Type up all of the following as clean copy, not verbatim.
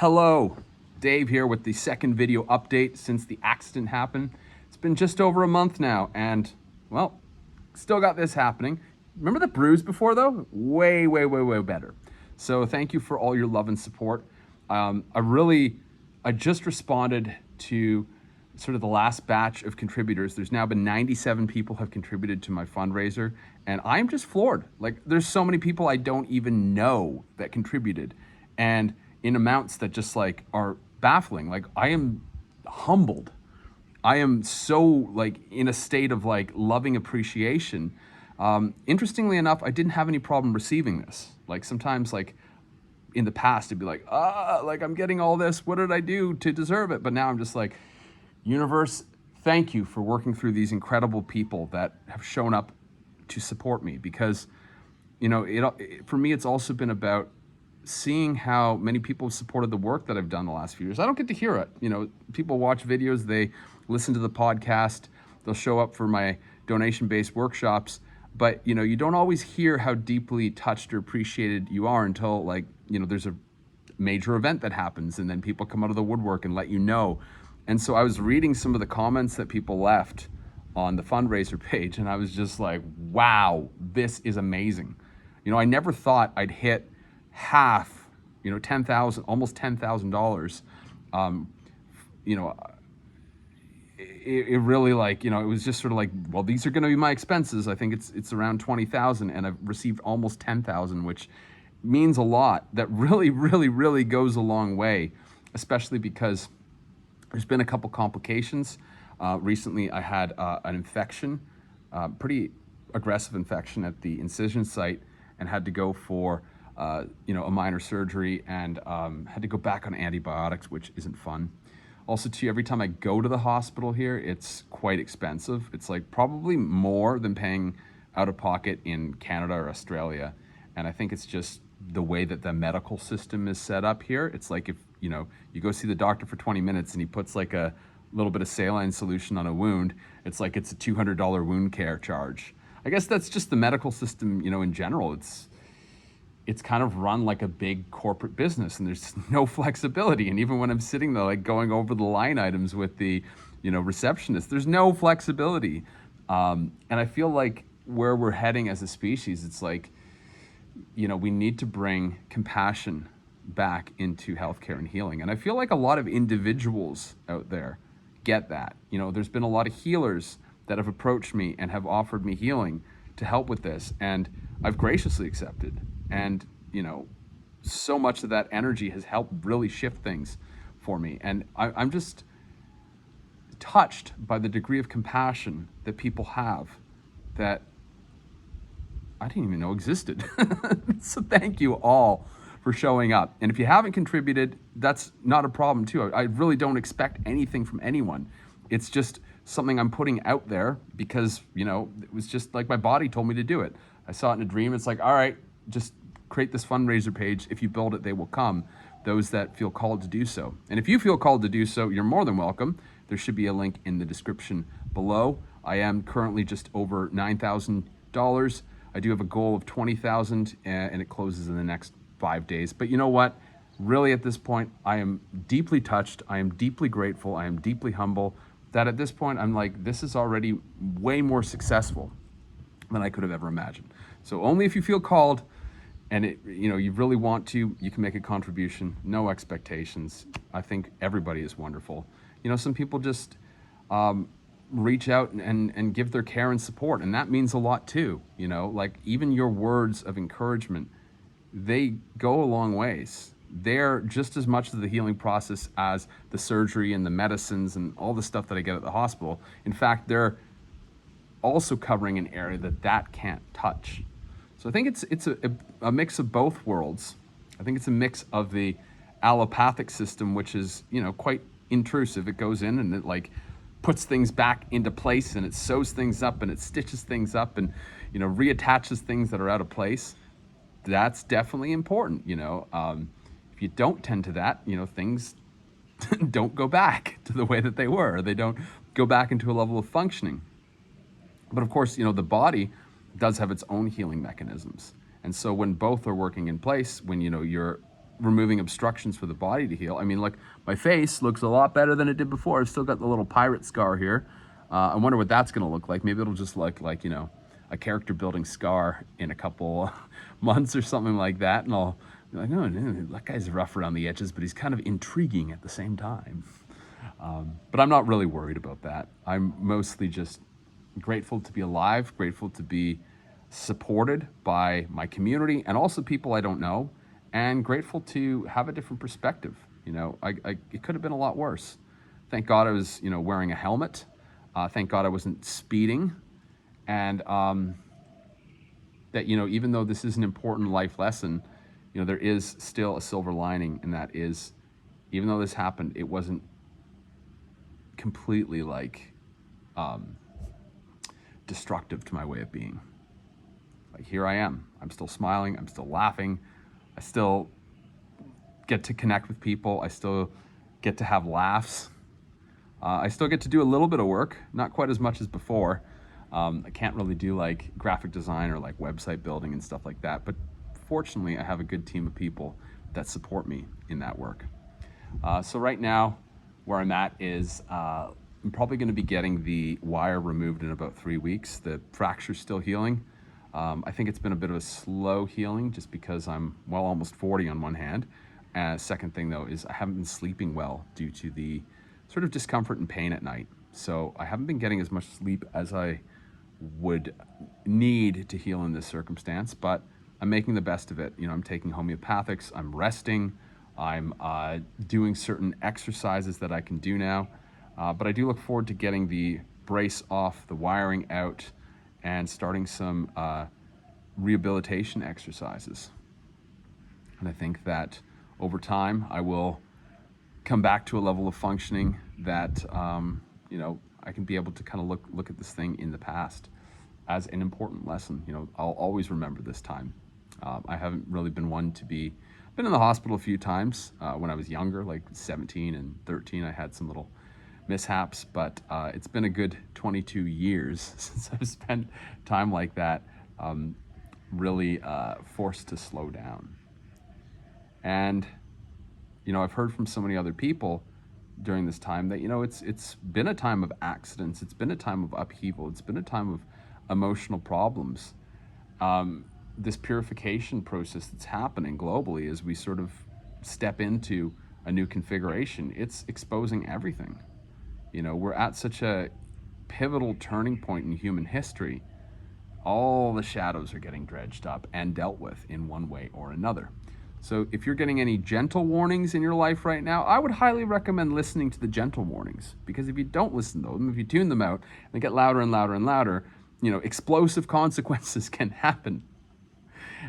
Hello, Dave here with the second video update since the accident happened. It's been just over a month now and, well, still got this happening. Remember the bruise before though? Way, way, way, way better. So thank you for all your love and support. I just responded to sort of the last batch of contributors. There's now been 97 people have contributed to my fundraiser, and I'm just floored. Like, there's so many people I don't even know that contributed, and in amounts that just like are baffling. Like, I am humbled. I am so like in a state of like loving appreciation. Interestingly enough, I didn't have any problem receiving this. Like, sometimes like in the past it'd be like, like I'm getting all this, what did I do to deserve it? But now I'm just like, universe, thank you for working through these incredible people that have shown up to support me, because for me it's also been about seeing how many people have supported the work that I've done the last few years. I don't get to hear it. People watch videos, they listen to the podcast, they'll show up for my donation-based workshops, but you don't always hear how deeply touched or appreciated you are until there's a major event that happens, and then people come out of the woodwork and let you know. And so I was reading some of the comments that people left on the fundraiser page, and I was just like, wow, this is amazing. I never thought I'd hit half, $10,000, almost $10,000. It really it was just sort of like, well, these are going to be my expenses. I think it's around 20,000, and I've received almost 10,000, which means a lot. That really, really, really goes a long way, especially because there's been a couple complications. Recently, I had an infection, pretty aggressive infection at the incision site, and had to go for a minor surgery, and had to go back on antibiotics, which isn't fun. Also, too, every time I go to the hospital here, it's quite expensive. It's like probably more than paying out of pocket in Canada or Australia. And I think it's just the way that the medical system is set up here. It's like if you go see the doctor for 20 minutes and he puts like a little bit of saline solution on a wound, it's like it's a $200 wound care charge. I guess that's just the medical system, in general. It's kind of run like a big corporate business, and there's no flexibility. And even when I'm sitting there, like going over the line items with the, receptionist, there's no flexibility. And I feel like where we're heading as a species, it's like, we need to bring compassion back into healthcare and healing. And I feel like a lot of individuals out there get that. There's been a lot of healers that have approached me and have offered me healing to help with this, and I've graciously accepted. And so much of that energy has helped really shift things for me, and I'm just touched by the degree of compassion that people have that I didn't even know existed. So thank you all for showing up. And if you haven't contributed, that's not a problem too. I really don't expect anything from anyone. It's just something I'm putting out there because, it was just like my body told me to do it. I saw it in a dream. It's like, all right, just create this fundraiser page. If you build it, they will come, those that feel called to do so. And if you feel called to do so, you're more than welcome. There should be a link in the description below. I am currently just over $9,000. I do have a goal of 20,000, and it closes in the next 5 days. But you know what? Really, at this point, I am deeply touched. I am deeply grateful. I am deeply humble that at this point, I'm like, this is already way more successful than I could have ever imagined. So only if you feel called and you really want to, you can make a contribution. No expectations. I think everybody is wonderful. Some people just reach out and give their care and support, and that means a lot too. Like even your words of encouragement, they go a long ways. They're just as much of the healing process as the surgery and the medicines and all the stuff that I get at the hospital. In fact, they're also covering an area that can't touch. So I think it's a mix of both worlds. I think it's a mix of the allopathic system, which is quite intrusive. It goes in and it like puts things back into place, and it sews things up, and it stitches things up, and reattaches things that are out of place. That's definitely important. If you don't tend to that, things don't go back to the way that they were. They don't go back into a level of functioning. But of course, the body does have its own healing mechanisms. And so when both are working in place, when you're removing obstructions for the body to heal. I mean, like, my face looks a lot better than it did before. I've still got the little pirate scar here. I wonder what that's gonna look like. Maybe it'll just look like, you know, a character building scar in a couple months or something like that. And I'll be like, oh, no, that guy's rough around the edges, but he's kind of intriguing at the same time. But I'm not really worried about that. I'm mostly just grateful to be alive, grateful to be supported by my community and also people I don't know, and grateful to have a different perspective. You know, it could have been a lot worse. Thank God I was, you know, wearing a helmet. Thank God I wasn't speeding. And that, you know, even though this is an important life lesson, you know, there is still a silver lining, and that is, even though this happened, it wasn't completely like destructive to my way of being. Like, here I am. I'm still smiling. I'm still laughing. I still get to connect with people. I still get to have laughs. I still get to do a little bit of work, not quite as much as before. I can't really do like graphic design or like website building and stuff like that. But fortunately, I have a good team of people that support me in that work. So right now, where I'm at is I'm probably going to be getting the wire removed in about 3 weeks. The fracture's still healing. I think it's been a bit of a slow healing just because I'm, well, almost 40 on one hand. Second thing though is I haven't been sleeping well due to the sort of discomfort and pain at night. So I haven't been getting as much sleep as I would need to heal in this circumstance, but I'm making the best of it. You know, I'm taking homeopathics, I'm resting, I'm doing certain exercises that I can do now. But I do look forward to getting the brace off, the wiring out, and starting some rehabilitation exercises. And I think that over time, I will come back to a level of functioning that, you know, I can be able to kind of look at this thing in the past as an important lesson. You know, I'll always remember this time. I haven't really been one to be, been in the hospital a few times when I was younger, like 17 and 13. I had some little mishaps, but it's been a good 22 years since I've spent time like that, really forced to slow down. And, you know, I've heard from so many other people during this time that, you know, it's been a time of accidents, it's been a time of upheaval, it's been a time of emotional problems. This purification process that's happening globally as we sort of step into a new configuration, it's exposing everything. You know, we're at such a pivotal turning point in human history. All the shadows are getting dredged up and dealt with in one way or another. So if you're getting any gentle warnings in your life right now, I would highly recommend listening to the gentle warnings, because if you don't listen to them, if you tune them out and they get louder and louder and louder, you know, explosive consequences can happen.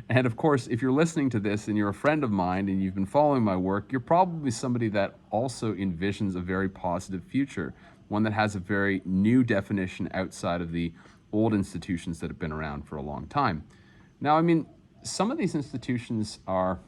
And of course, if you're listening to this and you're a friend of mine and you've been following my work, you're probably somebody that also envisions a very positive future, one that has a very new definition outside of the old institutions that have been around for a long time. Now, I mean, some of these institutions are,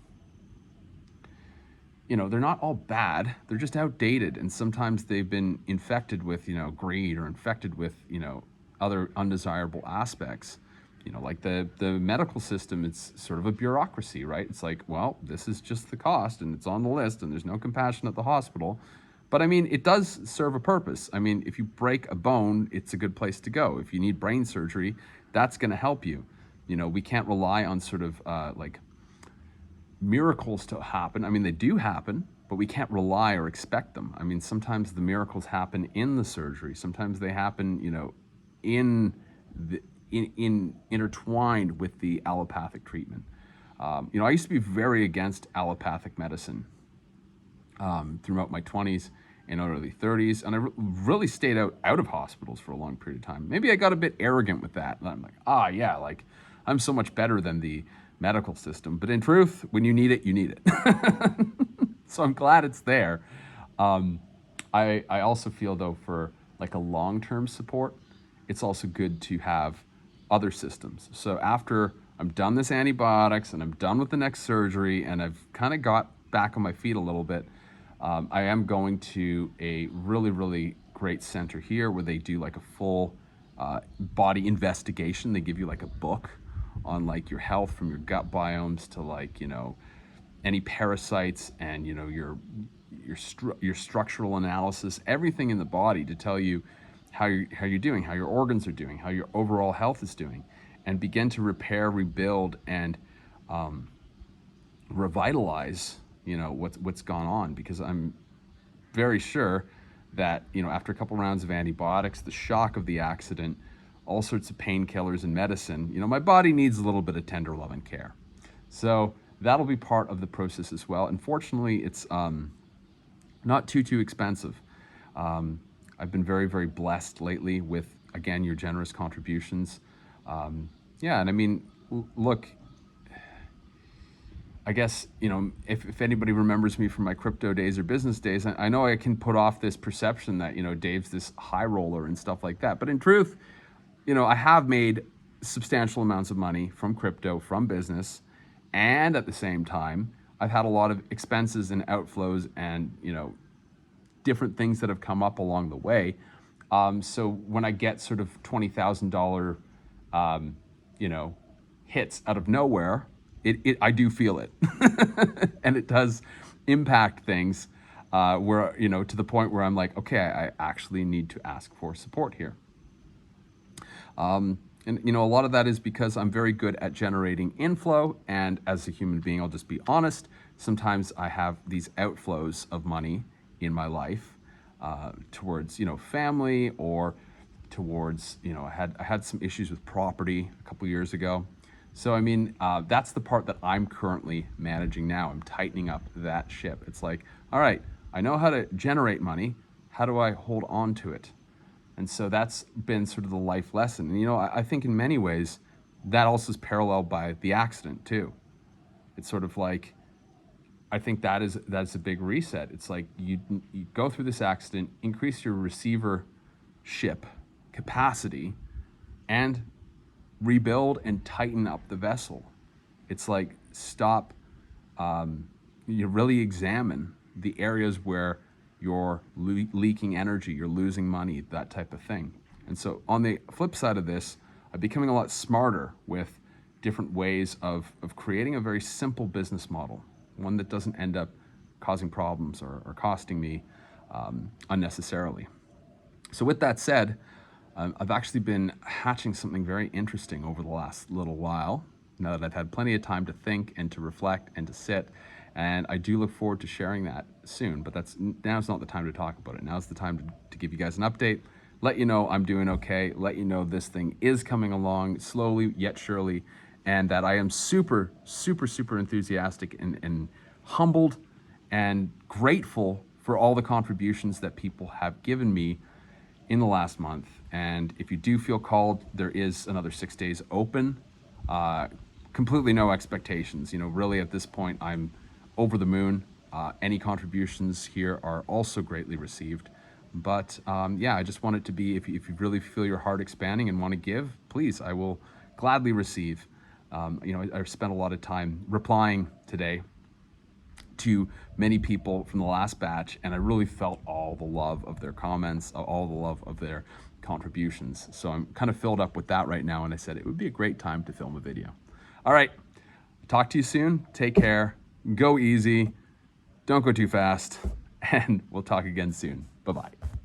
you know, they're not all bad, they're just outdated, and sometimes they've been infected with, you know, greed, or infected with, you know, other undesirable aspects. You know, like the medical system, it's sort of a bureaucracy, right? It's like, well, this is just the cost and it's on the list and there's no compassion at the hospital. But I mean, it does serve a purpose. I mean, if you break a bone, it's a good place to go. If you need brain surgery, that's going to help you. You know, we can't rely on sort of like miracles to happen. I mean, they do happen, but we can't rely or expect them. I mean, sometimes the miracles happen in the surgery. Sometimes they happen, you know, intertwined with the allopathic treatment. You know, I used to be very against allopathic medicine throughout my 20s and early 30s, and I really stayed out of hospitals for a long period of time. Maybe I got a bit arrogant with that, and I'm like, yeah, like, I'm so much better than the medical system. But in truth, when you need it, you need it. So I'm glad it's there. I also feel, though, for like a long-term support, it's also good to have other systems. So after I'm done this antibiotics and I'm done with the next surgery and I've kind of got back on my feet a little bit, I am going to a really, really great center here where they do like a full body investigation. They give you like a book on like your health, from your gut biomes to like, you know, any parasites, and your structural analysis, everything in the body to tell you how you're doing, how your organs are doing, how your overall health is doing, and begin to repair, rebuild, and revitalize what's gone on. Because I'm very sure that after a couple rounds of antibiotics, the shock of the accident, all sorts of painkillers and medicine, my body needs a little bit of tender love and care. So that'll be part of the process as well. Unfortunately, it's not too expensive. I've been very, very blessed lately with, again, your generous contributions. Yeah, and I mean, look, I guess, if anybody remembers me from my crypto days or business days, I know I can put off this perception that, Dave's this high roller and stuff like that. But in truth, I have made substantial amounts of money from crypto, from business, and at the same time, I've had a lot of expenses and outflows and, different things that have come up along the way. So when I get sort of $20,000, hits out of nowhere, I do feel it. And it does impact things where, to the point where I'm like, okay, I actually need to ask for support here. And a lot of that is because I'm very good at generating inflow, and as a human being, I'll just be honest, sometimes I have these outflows of money in my life towards, family, or towards, I had some issues with property a couple years ago. So, I mean, that's the part that I'm currently managing now. I'm tightening up that ship. It's like, all right, I know how to generate money. How do I hold on to it? And so that's been sort of the life lesson. And, I think in many ways, that also is paralleled by the accident too. It's sort of like, I think that's a big reset. It's like you go through this accident, increase your receivership capacity, and rebuild and tighten up the vessel. It's like stop, you really examine the areas where you're leaking energy, you're losing money, that type of thing. And so on the flip side of this, I'm becoming a lot smarter with different ways of creating a very simple business model, one that doesn't end up causing problems or costing me unnecessarily. So with that said, I've actually been hatching something very interesting over the last little while, now that I've had plenty of time to think and to reflect and to sit. And I do look forward to sharing that soon, but now's not the time to talk about it. Now's the time to give you guys an update, let you know I'm doing okay, let you know this thing is coming along slowly yet surely, and that I am super, super, super enthusiastic and humbled and grateful for all the contributions that people have given me in the last month. And if you do feel called, there is another 6 days open. Completely no expectations. Really at this point, I'm over the moon. Any contributions here are also greatly received. But yeah, I just want it to be, if you really feel your heart expanding and want to give, please, I will gladly receive. I've spent a lot of time replying today to many people from the last batch, and I really felt all the love of their comments, all the love of their contributions. So I'm kind of filled up with that right now, and I said it would be a great time to film a video. All right, talk to you soon. Take care. Go easy. Don't go too fast, and we'll talk again soon. Bye-bye.